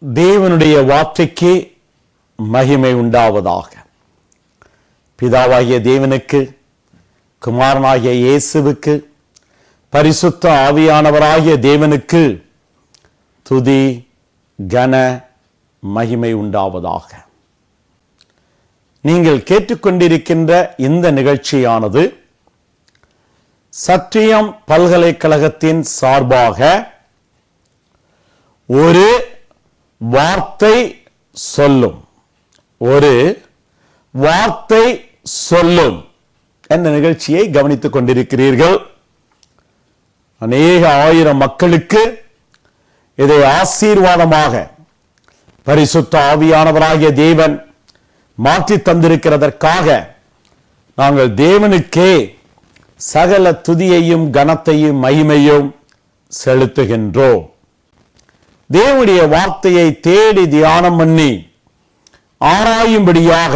தேவனுடைய வார்த்தைக்கு மகிமை உண்டாவதாக. பிதாவாகிய தேவனுக்கு, குமாரனாகிய இயேசுவுக்கு, பரிசுத்த ஆவியானவராகிய தேவனுக்கு துதி கன மகிமை உண்டாவதாக. நீங்கள் கேட்டுக்கொண்டிருக்கின்ற இந்த நிகழ்ச்சியானது சத்தியம் பல்கலைக்கழகத்தின் சார்பாக ஒரு வார்த்தை சொல்லும் என்ற நிகழ்ச்சியை கவனித்துக் கொண்டிருக்கிறீர்கள். அநேக ஆயிரம் மக்களுக்கு இதை ஆசீர்வாதமாக பரிசுத்த ஆவியானவராகிய தேவன் மாற்றி தந்திருக்கிறதற்காக நாங்கள் தேவனுக்கே சகல துதியையும் கனத்தையும் மகிமையும் செலுத்துகின்றோம். தேவனுடைய வார்த்தையை தேடி தியானம் பண்ணி ஆராயும்படியாக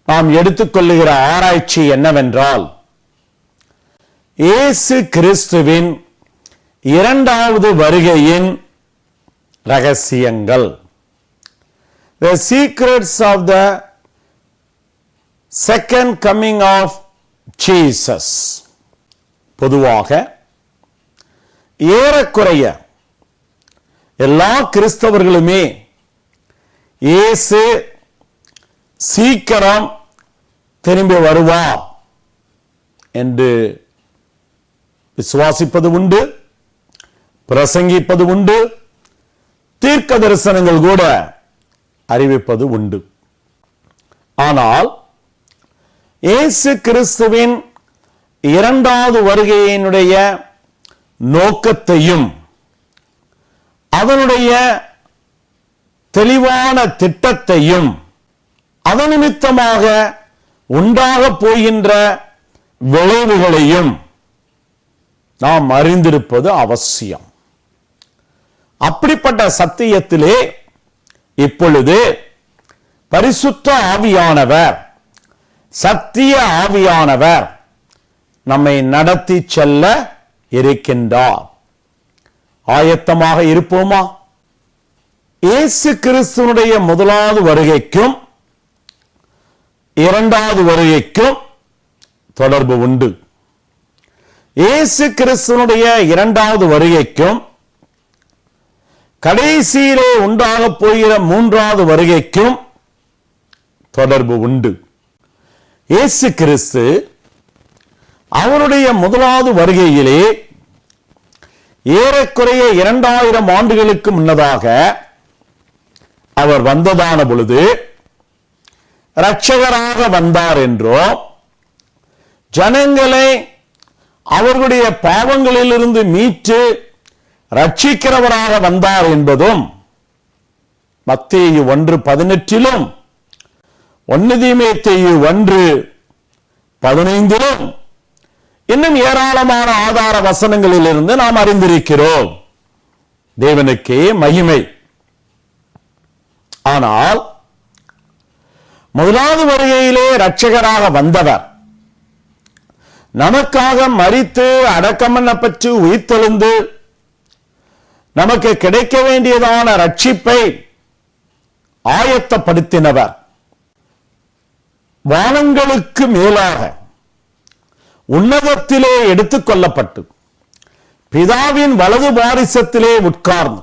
நாம் எடுத்துக்கொள்ளுகிற ஆராய்ச்சி என்னவென்றால், இயேசு கிறிஸ்துவின் இரண்டாவது வருகையின் ரகசியங்கள். The secrets of the second coming of Jesus. பொதுவாக ஏறக்குறைய எல்லா கிறிஸ்தவர்களுமே இயேசு சீக்கிரம் திரும்பி வருவார் என்று விசுவாசிப்பது உண்டு, பிரசங்கிப்பது உண்டு, தீர்க்க தரிசனங்கள் கூட அறிவிப்பது உண்டு. ஆனால் இயேசு கிறிஸ்துவின் இரண்டாவது வருகையினுடைய நோக்கத்தையும் அதனுடைய தெளிவான திட்டத்தையும் அதன் நிமித்தமாக உண்டாக போகின்ற விளைவுகளையும் நாம் அறிந்திருப்பது அவசியம். அப்படிப்பட்ட சத்தியத்திலே இப்பொழுது பரிசுத்த ஆவியானவர், சத்திய ஆவியானவர் நம்மை நடத்தி செல்ல இருக்கின்றார். ஆயத்தமாக இருப்போமா? இயேசு கிறிஸ்துவனுடைய முதலாவது வருகைக்கும் இரண்டாவது வருகைக்கும் தொடர்பு உண்டு. இயேசு கிறிஸ்துவனுடைய இரண்டாவது வருகைக்கும் கடைசியிலே உண்டாக போகிற மூன்றாவது வருகைக்கும் தொடர்பு உண்டு. இயேசு கிறிஸ்து அவருடைய முதலாவது வருகையிலே ஏறக்குறைய 2000 ஆண்டுகளுக்கு முன்னதாக அவர் வந்ததான பொழுது இரட்சகராக வந்தார் என்றோ, ஜனங்களை அவர்களுடைய பாவங்களிலிருந்து மீட்டு ரட்சிக்கிறவராக வந்தார் என்பதும் மத்தேயு 1:18 1 தீமோத்தேயு 1:15 இன்னும் ஏராளமான ஆதார வசனங்களிலிருந்து நாம் அறிந்திருக்கிறோம். தேவனுக்கே மகிமை. ஆனால் முதலாவது வருகையிலே இரட்சகராக வந்தவர் நமக்காக மரித்து அடக்கம் பண்ணப்பட்டு உயிர்த்தெழுந்து நமக்கு கிடைக்க வேண்டியதான ரட்சிப்பை ஆயத்தப்படுத்தினவர். வானங்களுக்கு மேலாக உன்னதத்திலே எடுத்துக் கொள்ளப்பட்டு பிதாவின் வலது பாரிசத்திலே உட்கார்ந்து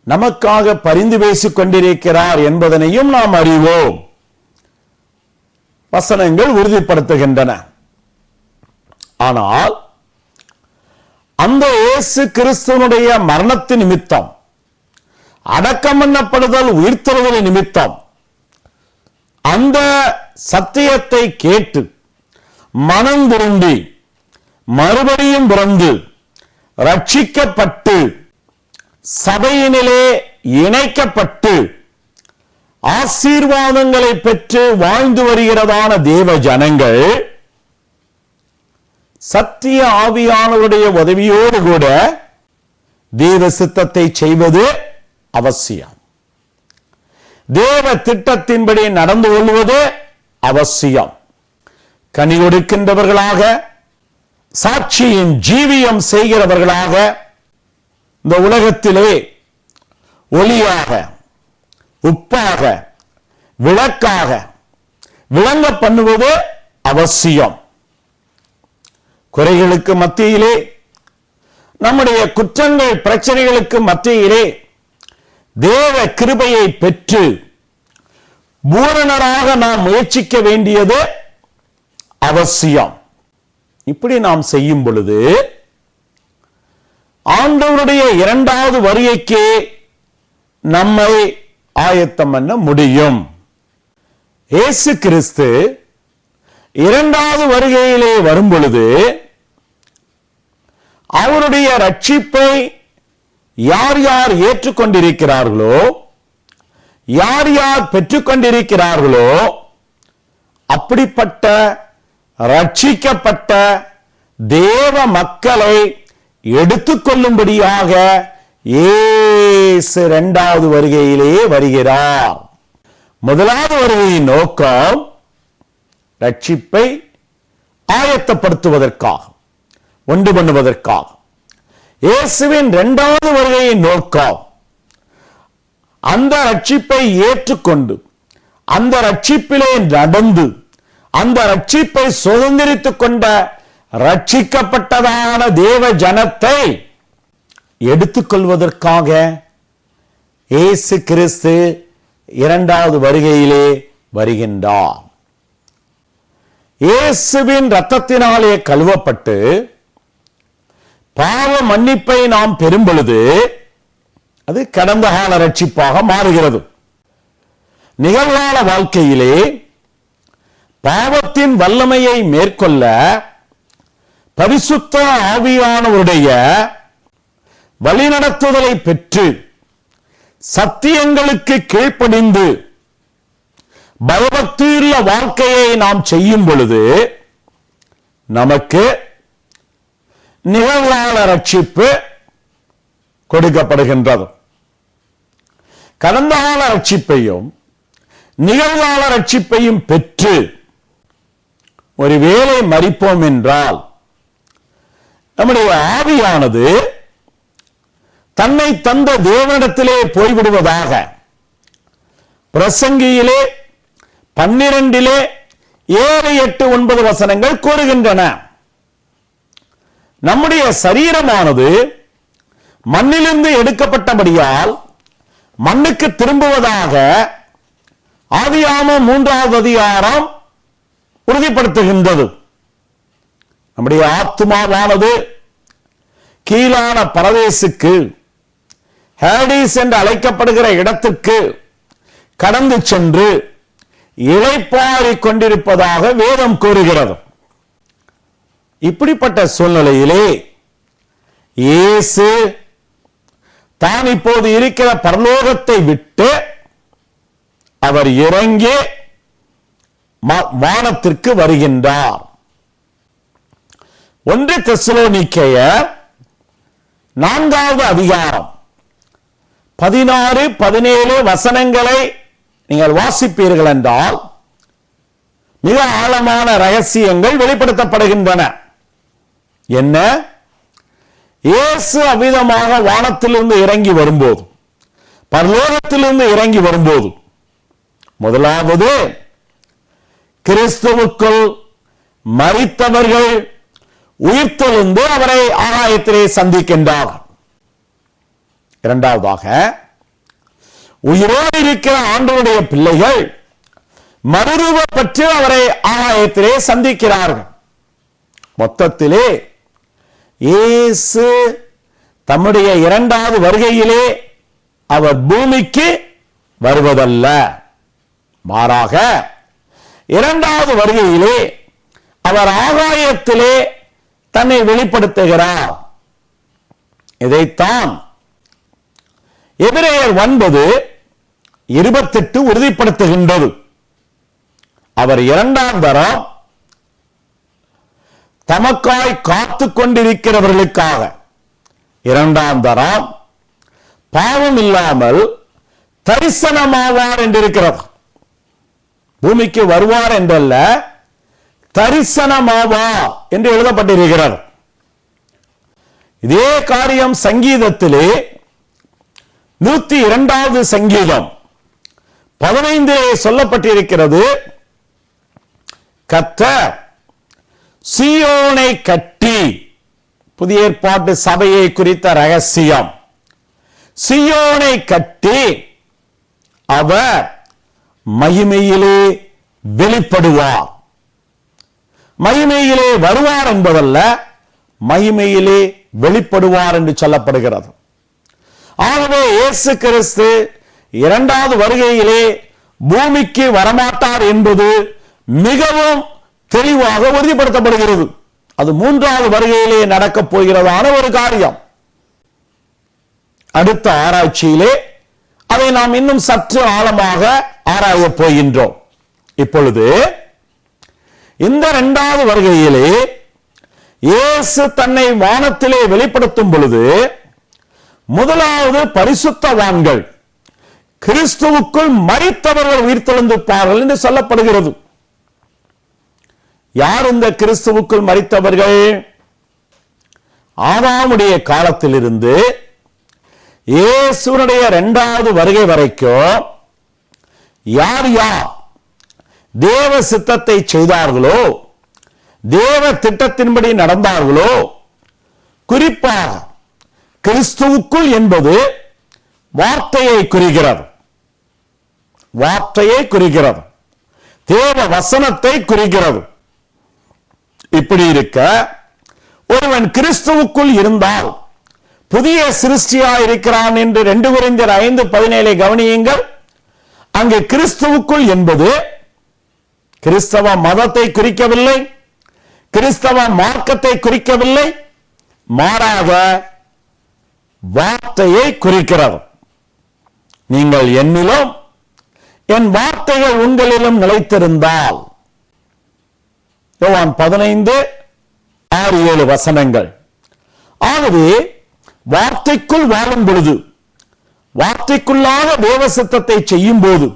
நமக்காக பரிந்து பேசிக் கொண்டிருக்கிறார் என்பதனையும் நாம் அறிவோம். வசனங்கள் உறுதிப்படுத்துகின்றன. ஆனால் அந்த இயேசு கிறிஸ்துவனுடைய மரணத்தின் நிமித்தம், அடக்கம் பண்ணப்படுதல், உயிர்த்தெழுதல் நிமித்தம் அந்த சத்தியத்தை கேட்டு மனம் திரும்பி மறுபடியும் பிறந்து ரட்சிக்கப்பட்டு சபையினிலே இணைக்கப்பட்டு ஆசீர்வாதங்களை பெற்று வாழ்ந்து வருகிறதான தேவ ஜனங்கள் சத்திய ஆவியானவருடைய உதவியோடு கூட தேவ சித்தத்தை செய்வது அவசியம். தேவ திட்டத்தின்படி நடந்து கொள்வது அவசியம். கனி கொடுக்கின்றவர்களாக, சாட்சியின் ஜீவியம் செய்கிறவர்களாக இந்த உலகத்திலே ஒளியாக, உப்பாக, விளக்காக விளங்க பண்ணுவது அவசியம். குறைகளுக்கு மத்தியிலே, நம்முடைய குற்றங்கள் பிரச்சனைகளுக்கு மத்தியிலே தேவ கிருபையை பெற்று பூரணராக நாம் முயற்சிக்க வேண்டியது அவசியம். இப்படி நாம் செய்யும் பொழுது ஆண்டவருடைய இரண்டாவது வருகைக்கு நம்மை ஆயத்தம் பண்ண முடியும். இயேசு கிறிஸ்து இரண்டாவது வருகையிலே வரும் பொழுது அவருடைய ரட்சிப்பை யார் யார் ஏற்றுக்கொண்டிருக்கிறார்களோ, யார் யார் பெற்றுக்கொண்டிருக்கிறார்களோ, அப்படிப்பட்ட ரட்சிக்கப்பட்ட தேவ மக்களை எடுத்துக்கொள்ளும்படியாக இயேசு இரண்டாவது வருகையிலே வருகிறார். முதலாவது வருகையின் நோக்கம் ரட்சிப்பை ஆயத்தப்படுத்துவதற்காக, ஒன்று பண்ணுவதற்காக. இயேசுவின் இரண்டாவது வருகையின் நோக்கம் அந்த ரட்சிப்பை ஏற்றுக்கொண்டு, அந்த ரட்சிப்பிலே நடந்து, அந்த ரட்சிப்பை சுதந்திரித்துக் கொண்ட ரட்சிக்கப்பட்டதான தேவ ஜனத்தை எடுத்துக்கொள்வதற்காக இயேசு கிறிஸ்து இரண்டாவது வருகையிலே வருகின்றார். இயேசுவின் இரத்தத்தினாலே கழுவப்பட்டு பாவ மன்னிப்பை நாம் பெறும் பொழுது அது கடந்த கால ரட்சிப்பாக மாறுகிறது. நிகழ்கால வாழ்க்கையிலே பாவத்தின் வல்லமையை மேற்கொள்ள பரிசுத்த ஆவியானவருடைய வழிநடத்துதலை பெற்று சத்தியங்களுக்கு கீழ்ப்படிந்து பயபக்தியுள்ள வாழ்க்கையை நாம் செய்யும் பொழுது நமக்கு நிகழ்கால ரட்சிப்பு கொடுக்கப்படுகின்றது. கடந்த கால ரட்சிப்பையும் நிகழ்கால ரட்சிப்பையும் பெற்று ஒருவேளை மரிப்போம் என்றால் நம்முடைய ஆவியானது தன்னை தந்த தேவனிடத்திலே போய்விடுவதாக பிரசங்கியிலே 12 7, 8, 9 வசனங்கள் கூறுகின்றன. நம்முடைய சரீரமானது மண்ணிலிருந்து எடுக்கப்பட்டபடியால் மண்ணுக்கு திரும்புவதாக ஆதியாகமம் 3வது அதிகாரம் உறுதிப்படுத்துகின்றது. நம்முடைய ஆத்துமாவானது கீழான பரதேசுக்கு, ஹேடிஸ் என்று அழைக்கப்படுகிற இடத்திற்கு கடந்து சென்று இளைப்பாறிக் கொண்டிருப்பதாக வேதம் கூறுகிறது. இப்படிப்பட்ட சூழ்நிலையிலே இயேசு தான் இப்போது இருக்கிற பரலோகத்தை விட்டு அவர் இறங்கி வானத்திற்கு வருகின்றார். 1 தெசலோனிக்கேயர் 4வது அதிகாரம் 16, 17 வசனங்களை நீங்கள் வாசிப்பீர்கள் என்றால் மிக ஆழமான ரகசியங்கள் வெளிப்படுத்தப்படுகின்றன. என்ன? இயேசு அவ்விதமாக வானத்திலிருந்து இறங்கி வரும்போது, பரலோகத்திலிருந்து இறங்கி வரும்போது, முதலாவது கிறிஸ்துவுக்குள் மரித்தவர்கள் உயிர்த்தெழுந்து அவரை ஆகாயத்திலே சந்திக்கின்றார்கள். இரண்டாவதாக உயிரோடு இருக்கிற ஆண்டவருடைய பிள்ளைகள் மறுரூப பெற்று அவரை ஆகாயத்திலே சந்திக்கிறார்கள். மொத்தத்திலே இயேசு தம்முடைய இரண்டாவது வருகையிலே அவர் பூமிக்கு வருவதல்ல, மாறாக இரண்டாவது வருகையிலே அவர் ஆகாயத்திலே தன்னை வெளிப்படுத்துகிறார். இதைத்தான் எபிரேயர் 9:28 உறுதிப்படுத்துகின்றது. அவர் இரண்டாம் தரம் தமக்காய் காத்து கொண்டிருக்கிறவர்களுக்காக இரண்டாம் தரம் பாவம் இல்லாமல் தரிசனமாவார் என்றிருக்கிறது. பூமிக்கு வருவார் என்றல்ல, தரிசனமாவார் என்று எழுதப்பட்டிருக்கிறது. இதே காரியம் சங்கீதத்திலே 102வது சங்கீதம் 15 சொல்லப்பட்டிருக்கிறது, கர்த்தர் சீயோனை கட்டி, புதிய ஏற்பாட்டு சபையை குறித்த ரகசியம், சீயோனை கட்டி அவர் மகிமையிலே வெளிப்படுவார். மகிமையிலே வருவார் என்பதல்ல, மகிமையிலே வெளிப்படுவார் என்று சொல்லப்படுகிறது. ஆகவே இயேசு கிறிஸ்து இரண்டாவது வருகையிலே பூமிக்கு வரமாட்டார் என்பது மிகவும் தெளிவாக உறுதிப்படுத்தப்படுகிறது. அது மூன்றாவது வருகையிலே நடக்கப் போகிறதான ஒரு காரியம். அடுத்த ஆராய்ச்சியிலே அதை நாம் இன்னும் சற்று ஆழமாக ஆராயப் போகின்றோம். இப்பொழுது இந்த இரண்டாவது வருகையிலே இயேசு தன்னை வானத்திலே வெளிப்படுத்தும் பொழுது முதலாவது பரிசுத்தவான்கள், கிறிஸ்துவுக்குள் மரித்தவர்கள் உயிர்த்தெழுந்திருப்பார்கள் என்று சொல்லப்படுகிறது. யார் இந்த கிறிஸ்துவுக்குள் மரித்தவர்கள்? ஆதாமுடைய காலத்திலிருந்து இயேசுவினுடைய இரண்டாவது வருகை வரைக்கும் யார் யார் தேவ சித்தத்தை செய்தார்களோ, தேவ திட்டத்தின்படி நடந்தார்களோ, குறிப்பாக கிறிஸ்துவுக்குள் என்பது வார்த்தையை குறிக்கிறது, வார்த்தையை குறிக்கிறது, தேவ வசனத்தை குறிக்கிறது. இப்படி இருக்க ஒருவன் கிறிஸ்துவுக்குள் இருந்தால் புதிய சிருஷ்டியா இருக்கிறான் என்று 2 கொரிந்தியர் 5:17 கவனியுங்கள். அங்கு கிறிஸ்துவுக்குள் என்பது கிறிஸ்தவ மதத்தை குறிக்கவில்லை, கிறிஸ்தவ மார்க்கத்தை குறிக்கவில்லை, மாறாக வார்த்தையை குறிக்கிறது. நீங்கள் என்னிலும் என் வார்த்தைகள் உங்களிலும் நிலைத்திருந்தால், யோவான் 15:6-7 வசனங்கள். ஆகவே வார்த்தைக்குள் வாழும் பொழுது, வார்த்தைக்குள்ளாக தேவ சித்தத்தை செய்யும் போது,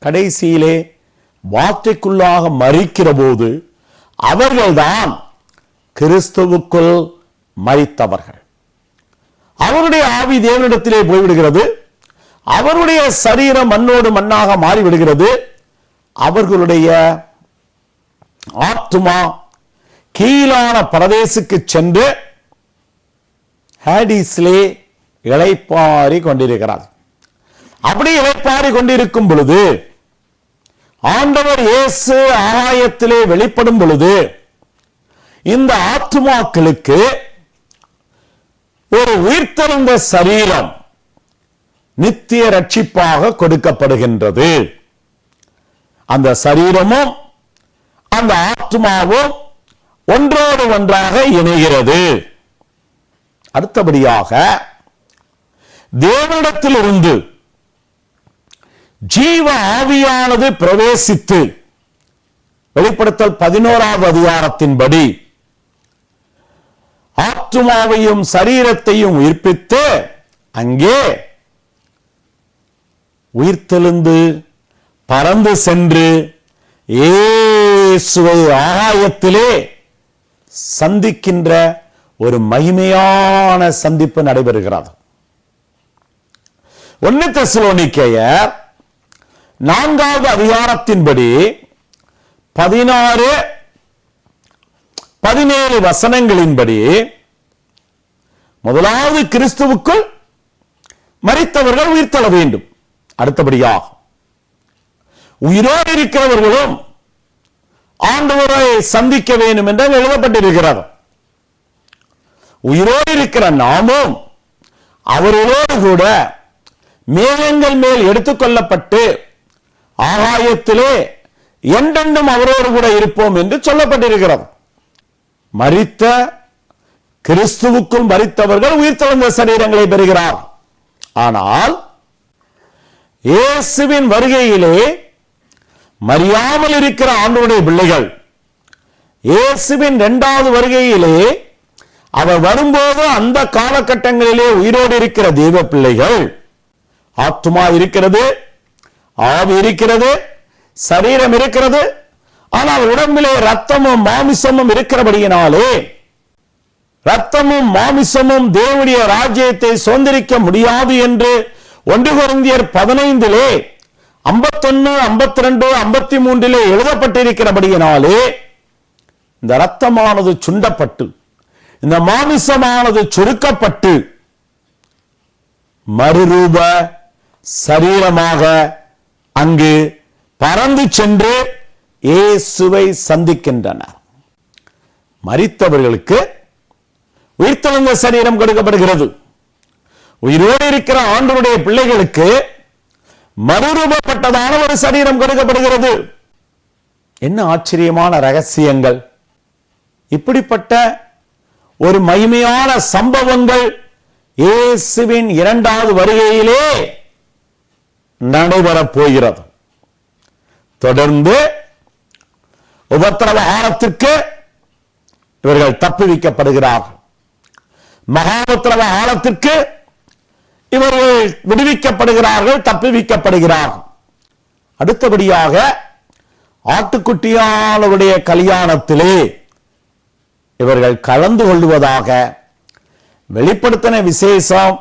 கடைசியிலே வார்த்தைக்குள்ளாக மரிக்கிற போது அவர்கள்தான் கிறிஸ்துவுக்குள் மரித்தவர்கள். அவருடைய ஆவி தேவனிடத்திலே போய்விடுகிறது, அவருடைய சரீரம் மண்ணோடு மண்ணாக மாறிவிடுகிறது, அவர்களுடைய ஆத்துமா கீழான பரதேசுக்கு சென்று ஹேடிஸ்லே இளைப்பாரி கொண்டிருக்கிறார். அப்படி இளைப்பாரி கொண்டிருக்கும் பொழுது ஆண்டவர் இயேசு ஆகாயத்திலே வெளிப்படும் பொழுது இந்த ஆத்துமாக்களுக்கு ஒரு உயிர்த்தெழுந்த சரீரம் நித்திய ரட்சிப்பாக கொடுக்கப்படுகின்றது. அந்த சரீரமும் அந்த ஆத்துமாவும் ஒன்றோடு ஒன்றாக இணைகிறது. அடுத்தபடியாக தேவனிடத்திலிருந்து ஜீவ ஆவியானது பிரவேசித்து, வெளிப்படுத்தல் 11வது அதிகாரத்தின்படி ஆத்துமாவையும் சரீரத்தையும் உயிர்ப்பித்து அங்கே உயிர்த்தெழுந்து பறந்து சென்று இயேசுவை ஆகாயத்திலே சந்திக்கின்ற ஒரு மகிமையான சந்திப்பு நடைபெறுகிறது. 1 தெசலோனிக்கேயர் 4வது அதிகாரத்தின்படி 16-17 வசனங்களின்படி முதலாவது கிறிஸ்துவுக்குள் மரித்தவர்கள் உயிர்த்தெழ வேண்டும். அடுத்தபடியாக உயிரோடு இருக்கிறவர்களும் ஆண்டவரை சந்திக்க வேண்டும் என்று எழுதப்பட்டிருக்கிறது. உயிரோடு இருக்கிற நாமும் அவர்களோடு கூட மேகங்கள் மேல் எடுத்துக்கொள்ளப்பட்டு ஆகாயத்திலே என்றென்றும் அவரோடு கூட இருப்போம் என்று சொல்லப்பட்டிருக்கிறது. மரித்த கிறிஸ்துவுக்குள் மரித்தவர்கள் உயிர்த்தெழுந்த சரீரங்களை பெறுகிறார். ஆனால் இயேசுவின் வருகையிலே மரியாமல் இருக்கிற ஆண்டவருடைய பிள்ளைகள், இயேசுவின் இரண்டாவது வருகையிலே அவர் வரும்போது அந்த காலகட்டங்களிலே உயிரோடு இருக்கிற தெய்வ பிள்ளைகள், ஆத்துமா இருக்கிறது, ஆவி இருக்கிறது, சரீரம் இருக்கிறது, ஆனால் உடம்பிலே ரத்தமும் மாமிசமும் இருக்கிறபடியினாலே ரத்தமும் மாமிசமும் தேவனுடைய ராஜ்யத்தை சுதந்திரிக்க முடியாது என்று 1 கொரிந்தியர் 15 51, 52, 53 எழுதப்பட்டிருக்கிறபடியினாலே இந்த ரத்தமானது சுண்டப்பட்டு இந்த மாமிசமானது சுருக்கப்பட்டு மறுரூப சரீரமாக அங்கு பறந்து சென்று இயேசுவை சந்திக்கின்றனர். மரித்தவர்களுக்கு உயிர்த்தெழுந்த சரீரம் கொடுக்கப்படுகிறது. உயிரோடு இருக்கிற ஆண்டவருடைய பிள்ளைகளுக்கு மறுரூபப்பட்டதான ஒரு சரீரம் கொடுக்கப்படுகிறது. என்ன ஆச்சரியமான ரகசியங்கள்! இப்படிப்பட்ட ஒரு மகிமையான சம்பவங்கள் இயேசுவின் 2வது வருகையிலே நடைபெறப் போகிறது. தொடர்ந்து உபத்திரவ காலத்திற்கு இவர்கள் தப்புவிக்கப்படுகிறார்கள். மகாபத்திரவ காலத்திற்கு இவர்கள் விடுவிக்கப்படுகிறார்கள், தப்புவிக்கப்படுகிறார்கள். அடுத்தபடியாக ஆட்டுக்குட்டியானவருடைய கல்யாணத்திலே இவர்கள் கலந்து கொள்வதாக வெளிப்படுத்தின விசேஷம்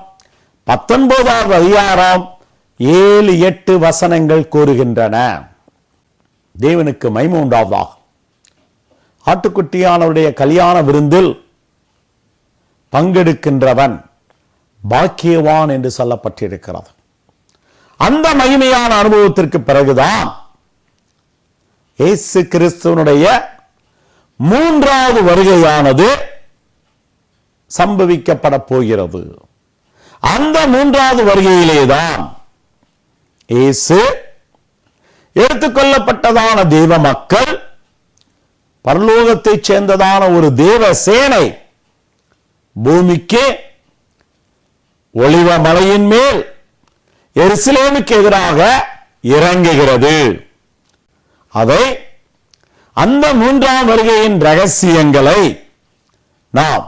19வது அதிகாரம் 7, 8 வசனங்கள் கூறுகின்றன. தேவனுக்கு மகிமை உண்டாவதாக. ஆட்டுக்குட்டியானவருடைய கல்யாண விருந்தில் பங்கெடுக்கின்றவன் பாக்கியவான் என்று சொல்லப்பட்டிருக்கிறது. அந்த மகிமையான அனுபவத்திற்கு பிறகுதான் இயேசு கிறிஸ்துவனுடைய 3வது வருகையானது சம்பவிக்கப்பட போகிறது. அந்த 3வது வருகையிலேதான் இயேசு எடுத்துக்கொள்ளப்பட்டதான தேவ மக்கள், பரலோகத்தைச் சேர்ந்ததான ஒரு தேவ சேனை பூமிக்கு ஒலிவ மலையின் மேல் எருசலேமுக்கு எதிராக இறங்குகிறது. அதை அந்த 3ஆம் வருகையின் ரகசியங்களை நாம்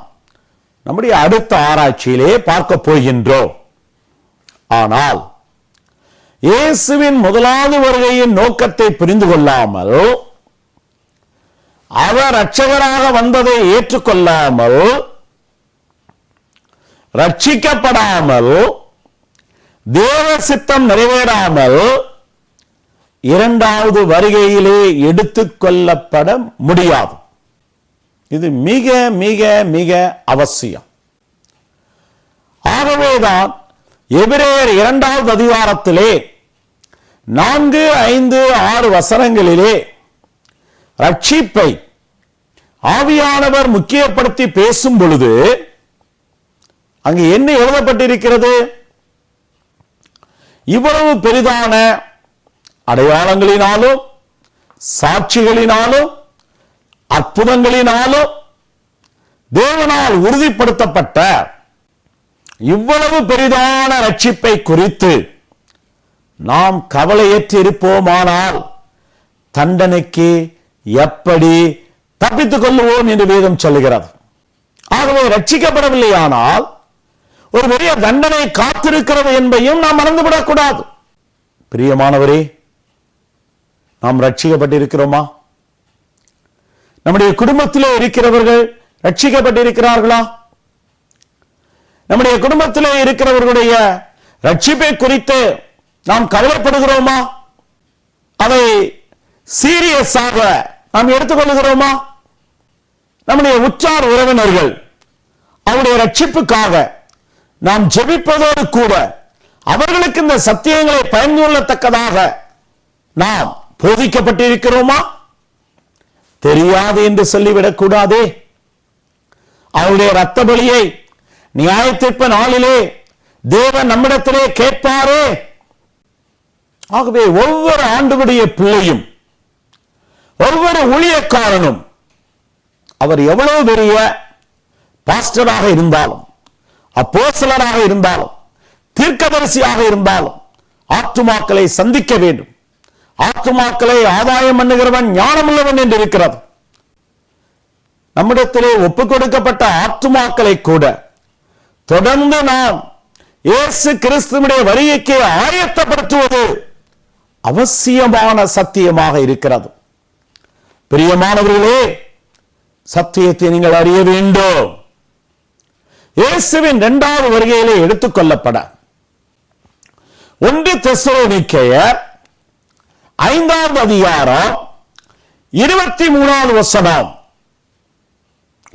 நம்முடைய அடுத்த ஆராய்ச்சியிலே பார்க்க போகின்றோம். ஆனால் இயேசுவின் 1வது வருகையின் நோக்கத்தை புரிந்து கொள்ளாமல், அவர் இரட்சகராக வந்ததை ஏற்றுக்கொள்ளாமல், ரட்சிக்கப்படாமல், தேவ சித்தம் நிறைவேறாமல் 2வது வருகையிலே எடுத்துக்கொள்ளப்பட முடியாது. இது மிக மிக மிக அவசியம். ஆகவேதான் எபிரேயர் 2வது அதிகாரத்திலே 4, 5, 6 வசனங்களிலே ரட்சிப்பை ஆவியானவர் முக்கியப்படுத்தி பேசும் பொழுது அங்கு என்ன எழுதப்பட்டிருக்கிறது? இவ்வளவு பெரிதான அடையாளங்களினாலும் சாட்சிகளினாலும் அற்புதங்களினாலும் தேவனால் உறுதிப்படுத்தப்பட்ட இவ்வளவு பெரிதான ரட்சிப்பை குறித்து நாம் கவலையற்று இருப்போமானால் தண்டனைக்கு எப்படி தப்பித்துக் கொள்ளுவோம் என்று வேதம் சொல்லுகிறது. ஆகவே ரட்சிக்கப்படவில்லையானால் ஒரு பெரிய தண்டனை காத்திருக்கிறது என்பதையும் நாம் மறந்துவிடக்கூடாது. பிரியமானவரே, நாம் ரட்சிக்கப்பட்டிருக்கிறோமா? நம்முடைய குடும்பத்திலே இருக்கிறவர்கள் ரட்சிக்கப்பட்டிருக்கிறார்களா? நம்முடைய குடும்பத்திலே இருக்கிறவர்களுடைய ரட்சிப்பை குறித்து நாம் கவலைப்படுகிறோமா? அதை சீரியஸாக நாம் எடுத்துக்கொள்கிறோமா? நம்முடைய உற்றார் உறவினர்கள் அவருடைய ரட்சிப்புக்காக நாம் ஜெபிப்பதோடு கூட அவர்களுக்கு இந்த சத்தியங்களை பயந்து கொள்ளத்தக்கதாக நாம் போதிக்கப்பட்டிருக்கிறோமா? தெரியாது என்று சொல்லிவிடக் கூடாதே. அவருடைய இரத்த பலியை நியாயத்தீர்ப்பு நாளிலே தேவன் நம்மிடத்திலே கேட்பாரே. ஆகவே ஒவ்வொரு ஆண்டவருடைய பிள்ளையும், ஒவ்வொரு ஊழியக்காரனும், அவர் எவ்வளவு பெரிய பாஸ்டராக இருந்தாலும், அப்போஸ்தலராக இருந்தாலும், தீர்க்கதரிசியாக இருந்தாலும், ஆத்துமாக்களை சந்திக்க வேண்டும். ஆத்துமாக்களை ஆதாயம் பண்ணுகிறவன் ஞானமுள்ளவன் என்று இருக்கிறது. நம்மிடத்திலே ஒப்புக் கொடுக்கப்பட்ட ஆத்துமாக்களை கூட தொடர்ந்து நாம் இயேசு கிறிஸ்துவினுடைய வருகைக்கு ஆயத்தப்படுத்துவது அவசியமான சத்தியமாக இருக்கிறது. பிரியமானவர்களே, சத்தியத்தை நீங்கள் அறிய வேண்டும். இயேசுவின் இரண்டாவது வருகையிலே எடுத்துக் கொள்ளப்பட 1 தெசலோனிக்கேயர் 5ஆம் அதிகாரம் 23ஆவது வசனம்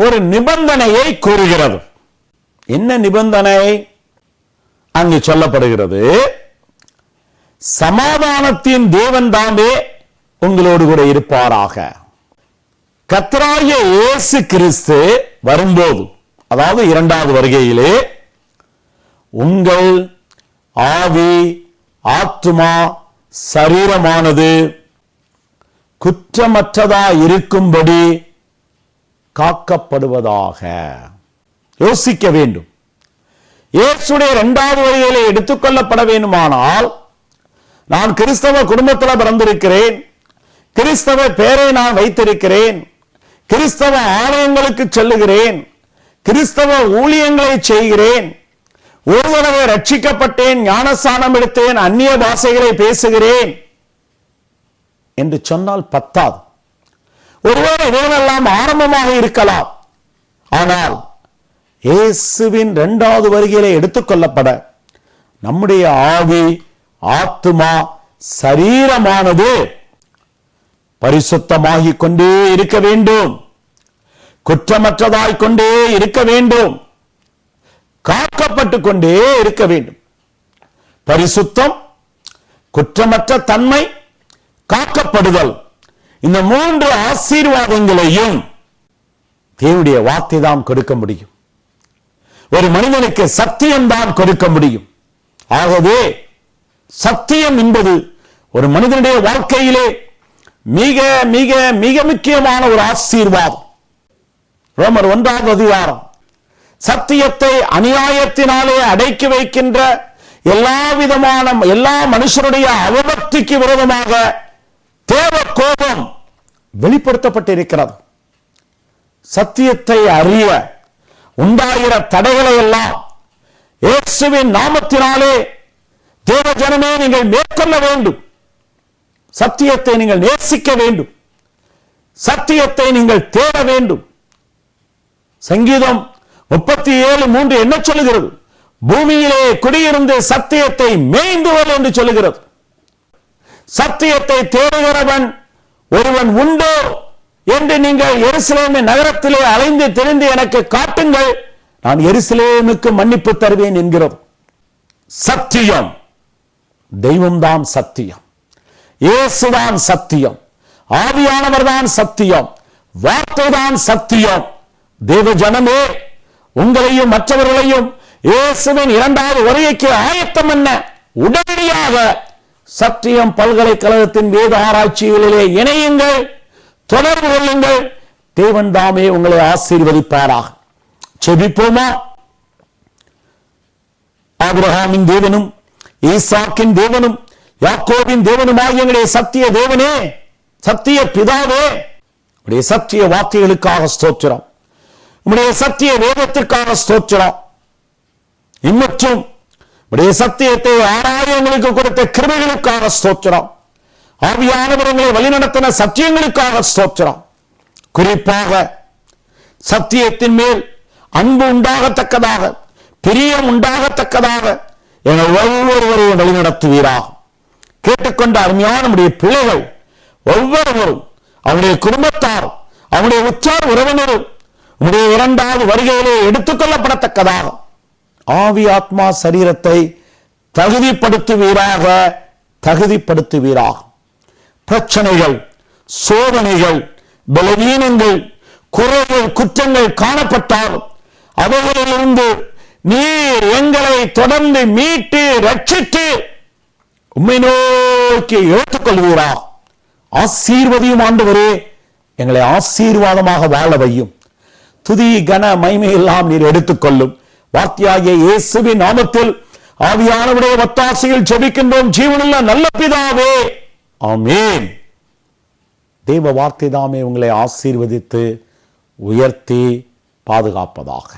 ஒரு நிபந்தனையை கூறுகிறது. என்ன நிபந்தனை அங்கு சொல்லப்படுகிறது? சமாதானத்தின் தேவன் தாமே உங்களோடு கூட இருப்பாராக. கர்த்தராகிய இயேசு கிறிஸ்து வரும்போது, அதாவது இரண்டாவது வருகையிலே, உங்கள் ஆவி, ஆத்துமா, சரீரமானது குற்றமற்றதா இருக்கும்படி காக்கப்படுவதாக. யோசிக்க வேண்டும். இயேசுடைய இரண்டாவது வருகையிலே எடுத்துக்கொள்ளப்பட வேண்டுமானால், நான் கிறிஸ்தவ குடும்பத்தில் பிறந்திருக்கிறேன், கிறிஸ்தவ பெயரை நான் வைத்திருக்கிறேன், கிறிஸ்தவ ஆலயங்களுக்கு செல்லுகிறேன், கிறிஸ்தவ ஊழியங்களை செய்கிறேன், ஒரு தடவை ரட்சிக்கப்பட்டேன், ஞானஸ்நானம் எடுத்தேன், அந்நிய பாஷைகளை பேசுகிறேன் என்று சொன்னால் பத்தாது. ஒருவேளை இவைகளெல்லாம் ஆரம்பமாக இருக்கலாம். ஆனால் இயேசுவின் இரண்டாவது வருகையிலே எடுத்துக்கொள்ளப்பட நம்முடைய ஆவி, ஆத்துமா, சரீரமானது பரிசுத்தமாகிக் கொண்டே இருக்க வேண்டும், குற்றமற்றதாய் கொண்டே இருக்க வேண்டும், காக்கப்பட்டு கொண்டே இருக்க வேண்டும். பரிசுத்தம், குற்றமற்ற தன்மை, காக்கப்படுதல், இந்த 3 ஆசீர்வாதங்களையும் தேவனுடைய வார்த்தை தான் கொடுக்க முடியும். ஒரு மனிதனுக்கு சத்தியம் தான் கொடுக்க முடியும். ஆகவே சத்தியம் என்பது ஒரு மனிதனுடைய வாழ்க்கையிலே மிக மிக மிக முக்கியமான ஒரு ஆசீர்வாதம். ரோமர் 1ஆம் அதிகாரம் சத்தியத்தை அநியாயத்தினாலே அடக்கி வைக்கின்ற எல்லா மனுஷருடைய அவபக்திக்கு விரோதமாக தேவ கோபம் வெளிப்படுத்தப்பட்டிருக்கிறது. சத்தியத்தை அறிய உண்டாகிற தடைகளை எல்லாம் இயேசுவின் நாமத்தினாலே தேவ ஜனமே நீங்கள் மேற்கொள்ள வேண்டும். சத்தியத்தை நீங்கள் நேசிக்க வேண்டும், சத்தியத்தை நீங்கள் தேட வேண்டும். சங்கீதம் 37:3 என்ன சொல்லுகிறது? பூமியிலே குடியிருந்து சத்தியத்தை மேய்ந்துவல் என்று சொல்லுகிறது. சத்தியத்தை தேடுகிறவன் ஒருவன் உண்டோ என்று நீங்கள் எருசலேம் நகரத்திலே அலைந்து திரிந்து எனக்கு காட்டுங்கள், நான் எருசலேமுக்கு மன்னிப்பு தருவேன் என்கிறது. சத்தியம், தெய்வம்தான் சத்தியம், இயேசுதான் சத்தியம், ஆவியானவர் தான் சத்தியம், வார்த்தை தான் சத்தியம். தேவ ஜனமே, உங்களையும் மற்றவர்களையும் இயேசுவின் இரண்டாவது வருகைக்கு ஆயத்தம் என்ன? உடனடியாக சத்தியம் பல்கலைக்கழகத்தின் வேத ஆராய்ச்சிகளிலே இணையுங்கள், தொடர்பு கொள்ளுங்கள். தேவன் தாமே உங்களை ஆசீர்வதிப்பாராக. செபிப்போமா? ஆபிரகாமின் தேவனும் ஈசாக்கின் தேவனும் யாக்கோபின் தேவனுமாகிய எங்களுடைய சத்திய தேவனே, சத்திய பிதாவே, உடைய சத்திய வார்த்தைகளுக்காக ஸ்தோத்திரம், உடைய சத்திய வேதத்திற்காக ஸ்தோத்திரம். இம்மற்றும் உடைய சத்தியத்தை ஆராய எங்களுக்கு கொடுத்த கிருபைகளுக்காக ஸ்தோத்திரம். ஆவியானவர்களை வழிநடத்தின சத்தியங்களுக்காக ஸ்தோத்திரம். குறிப்பாக சத்தியத்தின் மேல் அன்பு உண்டாகத்தக்கதாக, பிரியம் உண்டாகத்தக்கதாக எங்கள் ஒவ்வொருவரையும் வழிநடத்துவீராக. கேட்டுக்கொண்ட அருமையான நம்முடைய பிள்ளைகள் ஒவ்வொருவரும், அவருடைய குடும்பத்தார், அவருடைய உற்றார் உறவினரும் உடைய இரண்டாவது வருகையிலே எடுத்துக் கொள்ளப்படத்தக்கதாக ஆவி, ஆத்மா, சரீரத்தை தகுதிப்படுத்துவீராக, தகுதிப்படுத்துவீராக. பிரச்சனைகள், சோதனைகள், பலவீனங்கள், குறைகள், குற்றங்கள் காணப்பட்டாலும் அவைகளிலிருந்து நீர் எங்களை தொடர்ந்து மீட்டு ரட்சித்து உம்மை நோக்கி எடுத்துக்கொள்வீரா. ஆசீர்வதியும் ஆண்டவரே, எங்களை ஆசீர்வாதமாக வாழ வையும். துதி, கன, மகிமை எல்லாம் நீர் எடுத்துக்கொள்ளும். வார்த்தையாகிய இயேசுவின் நாமத்தில் ஆவியானவருடைய ஒத்தாசையில் ஜெபிக்கின்றோம் ஜீவனுள்ள நல்ல பிதாவே, ஆமென். தேவ வார்த்தை தாமே உங்களை ஆசீர்வதித்து உயர்த்தி பாதுகாப்பதாக.